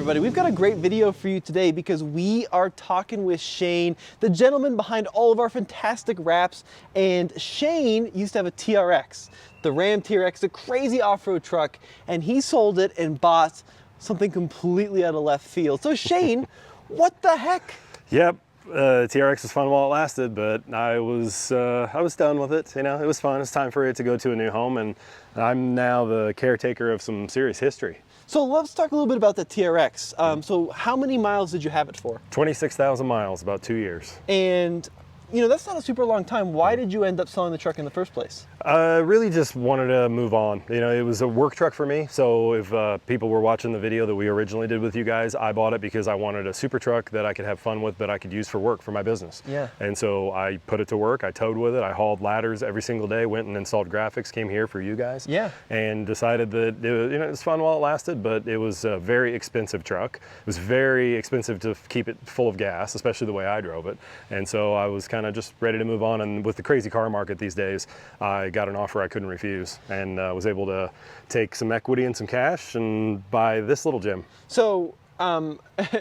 everybody. We've got a great video for you today because we are talking with Shane, the gentleman behind all of our fantastic wraps. And Shane used to have a TRX, the RAM TRX, a crazy off-road truck, and he sold it and bought something completely out of left field. So Shane, what the heck? Yep. TRX was fun while it lasted, but I was done with it. You know, it was fun. It's time for it to go to a new home, and I'm now the caretaker of some serious history. So let's talk a little bit about the TRX. So how many miles did you have it for? 26,000 miles, about 2 years. And you know, that's not a super long time. Why did you end up selling the truck in the first place? Really just wanted to move on. You know, it was a work truck for me. So if people were watching the video that we originally did with you guys, I bought it because I wanted a super truck that I could have fun with, but I could use for work for my business. Yeah. And so I put it to work. I towed with it. I hauled ladders every single day, went and installed graphics, came here for you guys. Yeah. And decided that it was fun while it lasted, but it was a very expensive truck. It was very expensive to keep it full of gas, especially the way I drove it. And so I was kind of just ready to move on. And with the crazy car market these days, I got an offer I couldn't refuse, and was able to take some equity and some cash and buy this little gem. So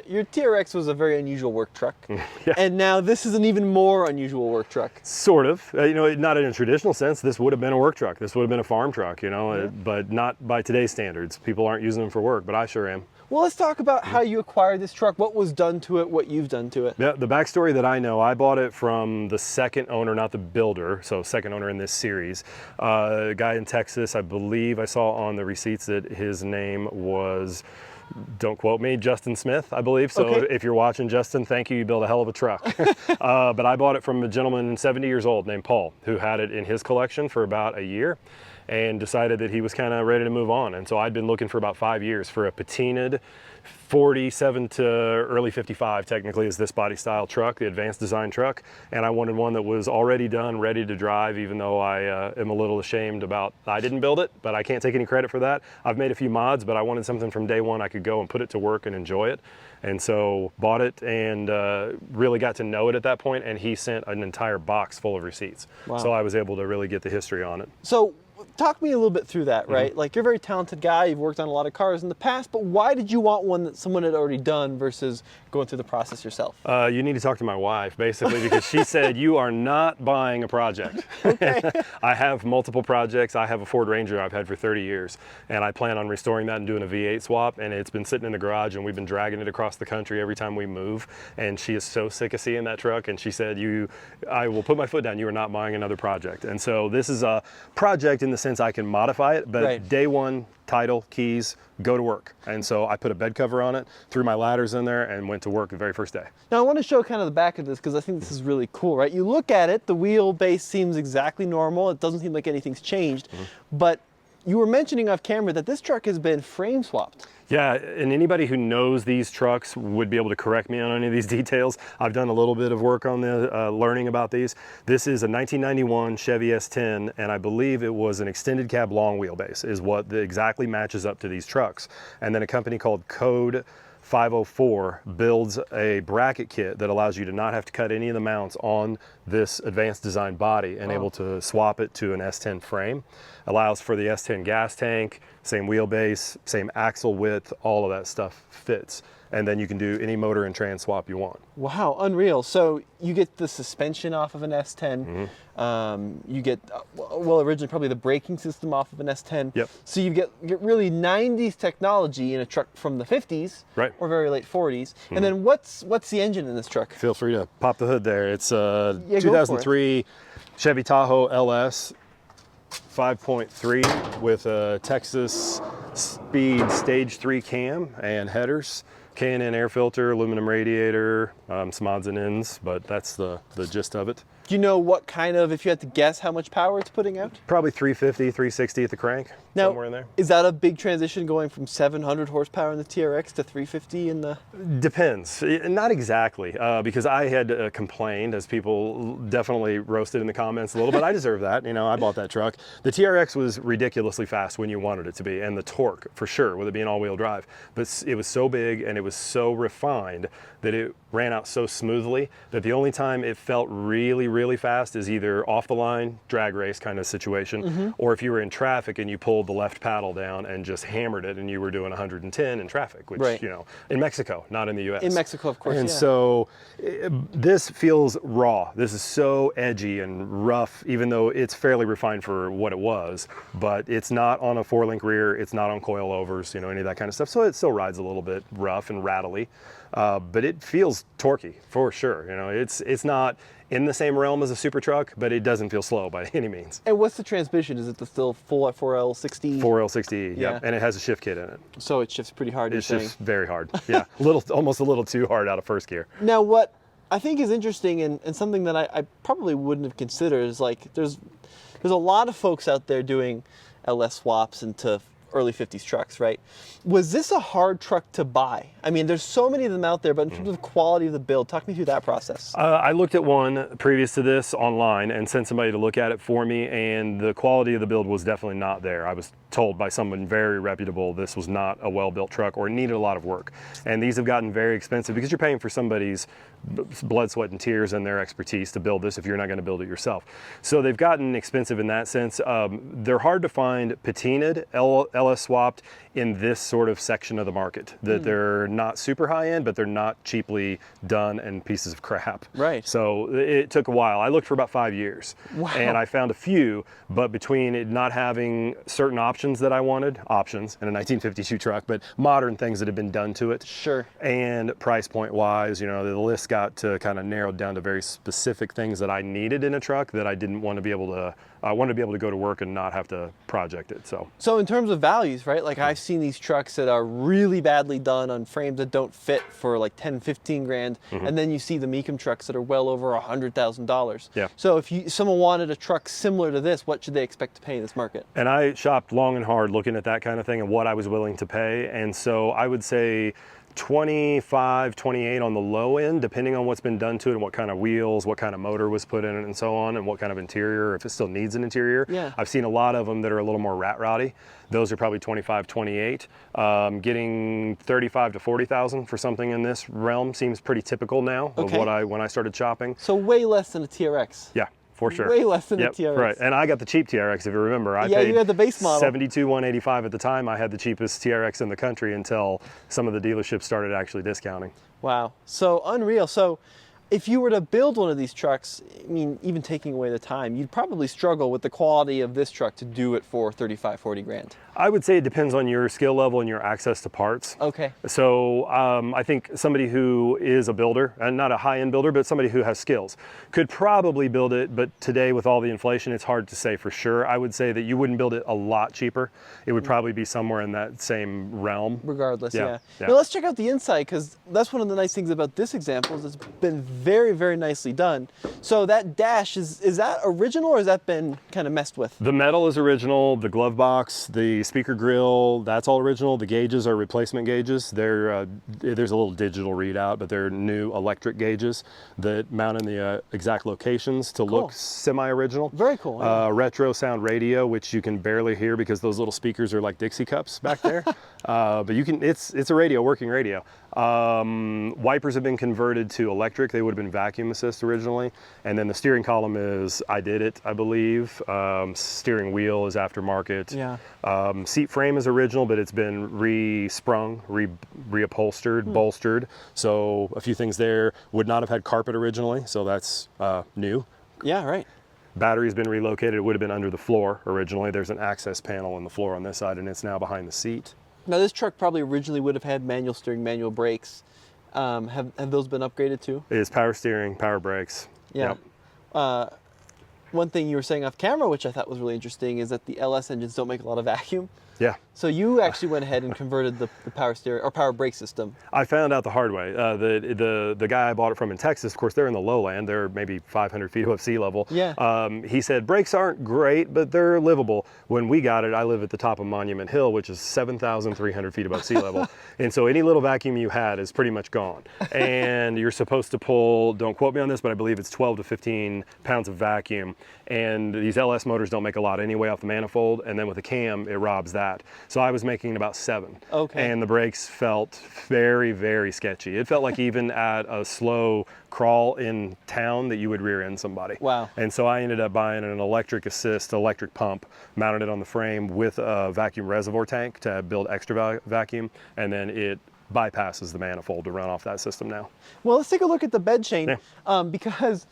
your TRX was a very unusual work truck, Yeah. and now this is an even more unusual work truck. Sort of. You know, not in a traditional sense. This would have been a work truck. This would have been a farm truck, you know, Yeah. but not by today's standards. People aren't using them for work, but I sure am. Well, let's talk about how you acquired this truck, what was done to it, what you've done to it. Yeah, the backstory that I know, I bought it from the second owner, not the builder, so second owner in this series. A guy in Texas, I believe I saw on the receipts that his name was, don't quote me, Justin Smith, I believe. So Okay. if you're watching, Justin, thank you, you built a hell of a truck. But I bought it from a gentleman 70 years old named Paul, who had it in his collection for about a year, and decided that he was kind of ready to move on. And so I'd been looking for about 5 years for a patinaed 47 to early 55 technically is this body style truck, the advanced design truck. And I wanted one that was already done, ready to drive, even though I am a little ashamed about, I didn't build it, but I can't take any credit for that. I've made a few mods, but I wanted something from day one I could go and put it to work and enjoy it. And so bought it and really got to know it at that point, and he sent an entire box full of receipts. Wow. So I was able to really get the history on it. So talk me a little bit through that, right? Like, you're a very talented guy, you've worked on a lot of cars in the past, but why did you want one that someone had already done versus going through the process yourself? You need to talk to my wife, basically, because she said, you are not buying a project. Okay. I have multiple projects. I have a Ford Ranger I've had for 30 years, and I plan on restoring that and doing a V8 swap, and it's been sitting in the garage, and we've been dragging it across the country every time we move, and she is so sick of seeing that truck, and she said, I will put my foot down, you are not buying another project. And so this is a project in the sense I can modify it, but Right. Day one, title, keys, go to work. And so I put a bed cover on it, threw my ladders in there, and went to work the very first day. Now I want to show kind of the back of this because I think this is really cool, right? You look at it, the wheelbase seems exactly normal. It doesn't seem like anything's changed, but you were mentioning off camera that this truck has been frame swapped. Yeah, and anybody who knows these trucks would be able to correct me on any of these details. I've done a little bit of work on the learning about these. This is a 1991 Chevy S10, and I believe it was an extended cab long wheelbase is what exactly matches up to these trucks. And then a company called Code 504 builds a bracket kit that allows you to not have to cut any of the mounts on this advanced design body and able to swap it to an S10 frame. Allows for the S10 gas tank, same wheelbase, same axle width, all of that stuff fits. And then you can do any motor and trans swap you want. Wow, unreal. So you get the suspension off of an S10. You get, well, originally probably the braking system off of an S10. Yep. So you get really 90s technology in a truck from the 50s, Right. or very late 40s. And then what's the engine in this truck? Feel free to pop the hood there. It's a Yeah, go for it. 2003 Chevy Tahoe LS 5.3 with a Texas Speed Stage 3 cam and headers. K&N air filter, aluminum radiator, some odds and ends, but that's the gist of it. Do you know what kind of, if you had to guess how much power it's putting out? Probably 350, 360 at the crank, Now, somewhere in there. is that a big transition going from 700 horsepower in the TRX to 350 in the... Depends. Not exactly, because I had complained, as people definitely roasted in the comments a little bit. I deserve that. You know, I bought that truck. The TRX was ridiculously fast when you wanted it to be, and the torque, for sure, with it being all-wheel drive. But it was so big and it was so refined that it ran out so smoothly that the only time it felt really really fast is either off the line, drag race kind of situation, or if you were in traffic and you pulled the left paddle down and just hammered it and you were doing 110 in traffic, which, Right. you know, in Mexico, not in the US. In Mexico, of course, And yeah. so this feels raw. This is so edgy and rough, even though it's fairly refined for what it was, but it's not on a 4-link rear, it's not on coilovers, you know, any of that kind of stuff. So it still rides a little bit rough and rattly, but it feels torquey for sure. You know, it's not in the same realm as a super truck, but it doesn't feel slow by any means. And what's the transmission? Is it the still full 4L60? 4L60, Yeah. yeah, and it has a shift kit in it. So it shifts pretty hard, It you're saying. shifts very hard, yeah, almost a little too hard out of first gear. Now, what I think is interesting and something that I probably wouldn't have considered is like there's a lot of folks out there doing LS swaps into early 50s trucks, right? Was this a hard truck to buy? I mean, there's so many of them out there, but in terms of the quality of the build, talk me through that process. I looked at one previous to this online and sent somebody to look at it for me, and the quality of the build was definitely not there. I was told by someone very reputable this was not a well-built truck or needed a lot of work. And these have gotten very expensive because you're paying for somebody's blood, sweat, and tears and their expertise to build this if you're not going to build it yourself. So they've gotten expensive in that sense. They're hard to find patinaed, LS swapped in this sort of section of the market. That they're not super high end, but they're not cheaply done and pieces of crap. Right. So it took a while. I looked for about 5 years. Wow. And I found a few, but between it not having certain options that I wanted, options in a 1952 truck, but modern things that had been done to it. Sure. And price point wise, you know, the list got to kind of narrowed down to very specific things that I needed in a truck that I didn't want to be able to, I wanted to be able to go to work and not have to project it. So in terms of values, right? Like I've seen these trucks that are really badly done on frames that don't fit for like 10, 15 grand. And then you see the Mecum trucks that are well over $100,000. Yeah. So if someone wanted a truck similar to this, what should they expect to pay in this market? And I shopped long and hard looking at that kind of thing and what I was willing to pay. And so I would say 25, 28 on the low end, depending on what's been done to it and what kind of wheels, what kind of motor was put in it and so on, and what kind of interior, if it still needs an interior. Yeah. I've seen a lot of them that are a little more rat rowdy. Those are probably 25, 28. Getting 35 to 40,000 for something in this realm seems pretty typical now of Okay. what when I started shopping. So way less than a TRX. Yeah. For sure. Way less than a Yep, TRX. right. And I got the cheap TRX, if you remember. I Yeah, paid you had the base model. 72,185 at the time. I had the cheapest TRX in the country until some of the dealerships started actually discounting. Wow. So unreal. So if you were to build one of these trucks, I mean, even taking away the time, you'd probably struggle with the quality of this truck to do it for 35, 40 grand. I would say it depends on your skill level and your access to parts. Okay. So I think somebody who is a builder, and not a high-end builder, but somebody who has skills, could probably build it, but today with all the inflation, it's hard to say for sure. I would say that you wouldn't build it a lot cheaper. It would probably be somewhere in that same realm. Regardless, Yeah, yeah. Now let's check out the inside, because that's one of the nice things about this example is it's been very, very nicely done. So that dash, is that original or has that been kind of messed with? The metal is original, the glove box, the speaker grill, that's all original. The gauges are replacement gauges. They're, there's a little digital readout, but they're new electric gauges that mount in the exact locations to look semi-original. Very cool. Yeah. Retro sound radio, which you can barely hear because those little speakers are like Dixie cups back there. But you can, it's a radio, working radio. Wipers have been converted to electric. They would have been vacuum assist originally. And then the steering column is, I did it, I believe. Steering wheel is aftermarket. Yeah. Seat frame is original, but it's been re-sprung, reupholstered, bolstered. So a few things there. Would not have had carpet originally, so that's new. Yeah, right. Battery's been relocated. It would have been under the floor originally. There's an access panel on the floor on this side, and it's now behind the seat. Now this truck probably originally would have had manual steering, manual brakes. Have those been upgraded too? It is power steering, power brakes. Yeah. Yep. One thing you were saying off camera, which I thought was really interesting, is that the LS engines don't make a lot of vacuum. Yeah. So you actually went ahead and converted the power steering or power brake system. I found out the hard way. The guy I bought it from in Texas, of course, they're in the lowland. They're maybe 500 feet above sea level. Yeah. He said brakes aren't great, but they're livable. When we got it, I live at the top of Monument Hill, which is 7,300 feet above sea level. And so any little vacuum you had is pretty much gone. And you're supposed to pull, don't quote me on this, but I believe it's 12 to 15 pounds of vacuum. And these LS motors don't make a lot anyway off the manifold. And then with a cam, it robs that that. So I was making about 7. Okay. And the brakes felt very, very sketchy. It felt like even at a slow crawl in town that you would rear end somebody. Wow. And so I ended up buying an electric assist electric pump, mounted it on the frame with a vacuum reservoir tank to build extra vacuum, and then it bypasses the manifold to run off that system now. Well, let's take a look at the bed, Shane, because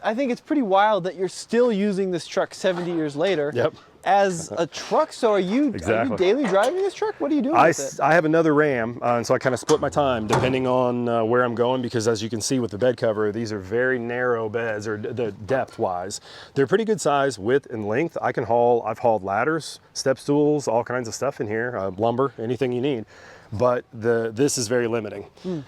I think it's pretty wild that you're still using this truck 70 years later. Yep. As a truck. So are you daily driving this truck? What are you doing with it? I have another Ram, and so I kind of split my time depending on where I'm going, because as you can see with the bed cover, these are very narrow beds, or the depth-wise. They're pretty good size, width and length. I've hauled ladders, step stools, all kinds of stuff in here, lumber, anything you need. But this is very limiting.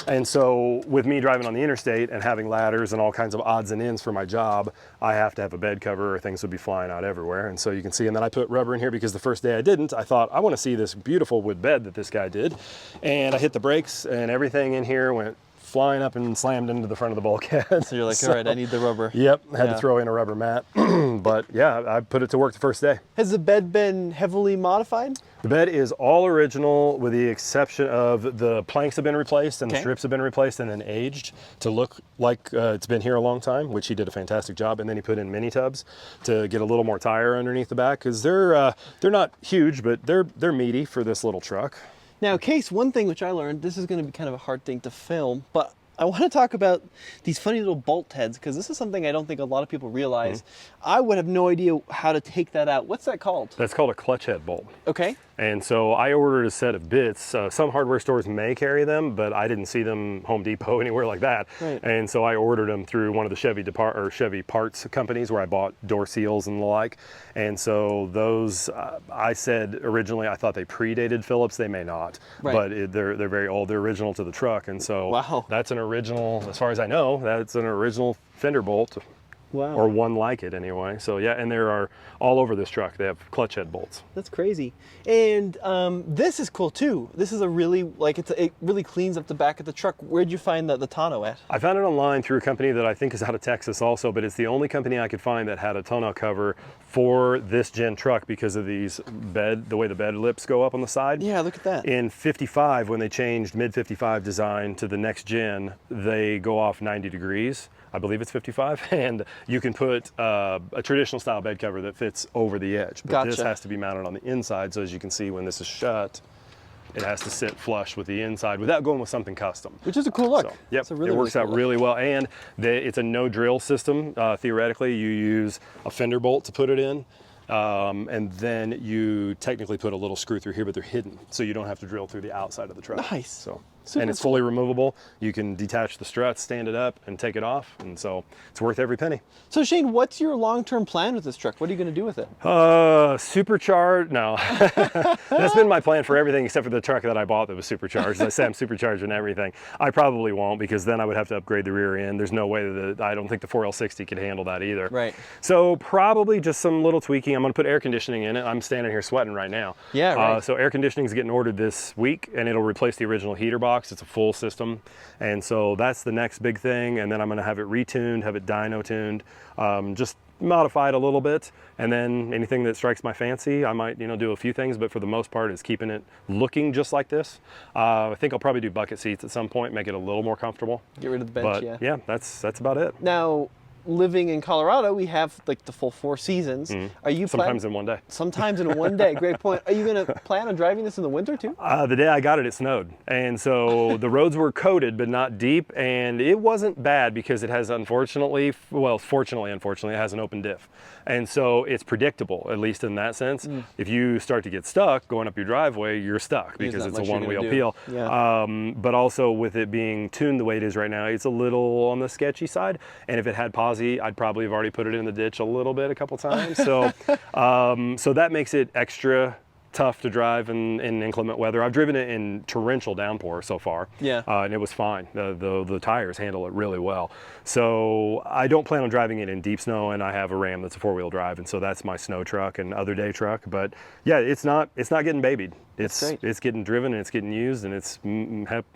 And so with me driving on the interstate and having ladders and all kinds of odds and ends for my job, I have to have a bed cover or things would be flying out everywhere. And so you can see, and then I put rubber in here because the first day I didn't, I thought I want to see this beautiful wood bed that this guy did. And I hit the brakes and everything in here went flying up and slammed into the front of the bulkhead. So you're like, all right, I need the rubber. Yep, had to throw in a rubber mat. But yeah, I put it to work the first day. Has the bed been heavily modified? The bed is all original with the exception of the planks have been replaced and the strips have been replaced and then aged to look like it's been here a long time, which he did a fantastic job. And then he put in mini tubs to get a little more tire underneath the back, because they're not huge, but they're meaty for this little truck. Now, Case, one thing which I learned, this is going to be kind of a hard thing to film, but I want to talk about these funny little bolt heads, because this is something I don't think a lot of people realize. I would have no idea how to take that out. What's that called? That's called a clutch head bolt. Okay. And so I ordered a set of bits. Some hardware stores may carry them, but I didn't see them Home Depot anywhere like that. Right. And so I ordered them through one of the Chevy parts companies where I bought door seals and the like. And so those, I said originally I thought they predated Phillips. They may not, but they're very old. They're original to the truck. And so that's an original, as far as I know, that's an original fender bolt. Wow. Or one like it anyway. So yeah, and there are all over this truck. They have clutch head bolts. That's crazy. And this is cool too. This is a really, it really cleans up the back of the truck. Where'd you find the tonneau at? I found it online through a company that I think is out of Texas also, but it's the only company I could find that had a tonneau cover for this gen truck because of the way the bed lips go up on the side. Yeah, look at that. In 55, when they changed mid 55 design to the next gen, they go off 90 degrees. I believe it's 55, and you can put a traditional style bed cover that fits over the edge. But this has to be mounted on the inside, so as you can see when this is shut, it has to sit flush with the inside without going with something custom. Which is a cool look. So, yep, really, it works really cool out really well, and it's a no drill system. Theoretically, you use a fender bolt to put it in. And then you technically put a little screw through here, but they're hidden, so you don't have to drill through the outside of the truck. Nice. So, super and it's fully removable. You can detach the struts, stand it up, and take it off, and so it's worth every penny. So Shane, what's your long-term plan with this truck? What are you going to do with it? Supercharged? No. That's been my plan for everything except for the truck that I bought that was supercharged. I say I'm supercharged and everything. I probably won't, because then I would have to upgrade the rear end. There's no way that I don't think the 4L60 could handle that either. Right. So probably just some little tweaking. I'm going to put air conditioning in it. I'm standing here sweating right now. Yeah, right. So air conditioning is getting ordered this week, and it'll replace the original heater box. It's a full system, and so that's the next big thing. And then I'm going to have it retuned, have it dyno tuned, just modified a little bit, and then anything that strikes my fancy, I might do a few things, but for the most part it's keeping it looking just like this. I think I'll probably do bucket seats at some point, make it a little more comfortable. Get rid of the bench. But yeah, that's about it. Now, living in Colorado, we have like the full 4 seasons. Are you sometimes in one day? Sometimes in one day. Great point. Are you going to plan on driving this in the winter too? The day I got it, it snowed, and so the roads were coated but not deep, and it wasn't bad because it has fortunately, it has an open diff, and so it's predictable, at least in that sense. If you start to get stuck going up your driveway, you're stuck because it's a one-wheel peel. Yeah. But also with it being tuned the way it is right now, it's a little on the sketchy side, and if it had I'd probably have already put it in the ditch a couple times. So, so that makes it extra tough to drive in inclement weather. I've driven it in torrential downpour so far, and it was fine. The tires handle it really well. So I don't plan on driving it in deep snow, and I have a Ram that's a 4-wheel drive, and so that's my snow truck and other day truck. But yeah, it's not getting babied. it's getting driven and it's getting used and it's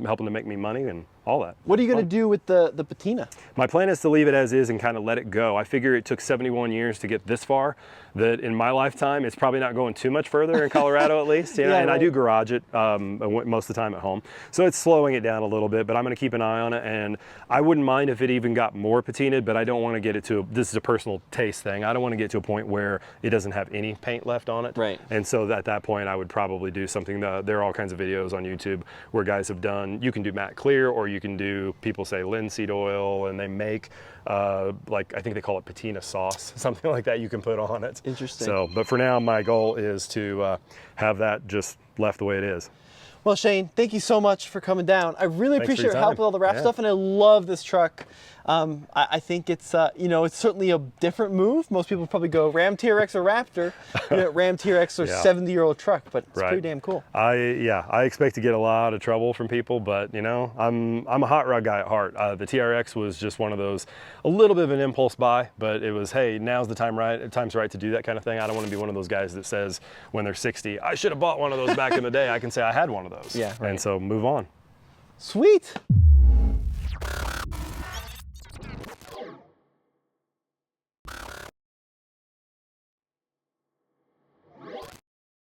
helping to make me money and all that. What are you going to do with the patina? My plan is to leave it as is and kind of let it go. I figure it took 71 years to get this far, that in my lifetime, it's probably not going too much further in Colorado at least. You know? And right. I do garage it most of the time at home. So it's slowing it down a little bit, but I'm going to keep an eye on it. And I wouldn't mind if it even got more patinaed, but I don't want to get it to, this is a personal taste thing. I don't want to get to a point where it doesn't have any paint left on it. Right. And so at that point, I would probably do something. There are all kinds of videos on YouTube where guys have done, you can do matte clear, or you can do, people say linseed oil, and they make like, I think they call it patina sauce, something like that you can put on it. Interesting. So, but for now, my goal is to have that just left the way it is. Well, Shane, thank you so much for coming down. I really Thanks appreciate your your help time. with all the wrap stuff, and I love this truck. I think it's, you know, it's certainly a different move. Most people probably go Ram TRX or Raptor. You know, Ram TRX or 70-year-old truck, but it's pretty damn cool. I expect to get a lot of trouble from people, but you know, I'm a hot rod guy at heart. The TRX was just one of those, a little bit of an impulse buy, but it was, hey, now's the time's right to do that kind of thing. I don't want to be one of those guys that says when they're 60, I should have bought one of those back in the day. I can say I had one of those. Yeah, right. And so move on. Sweet.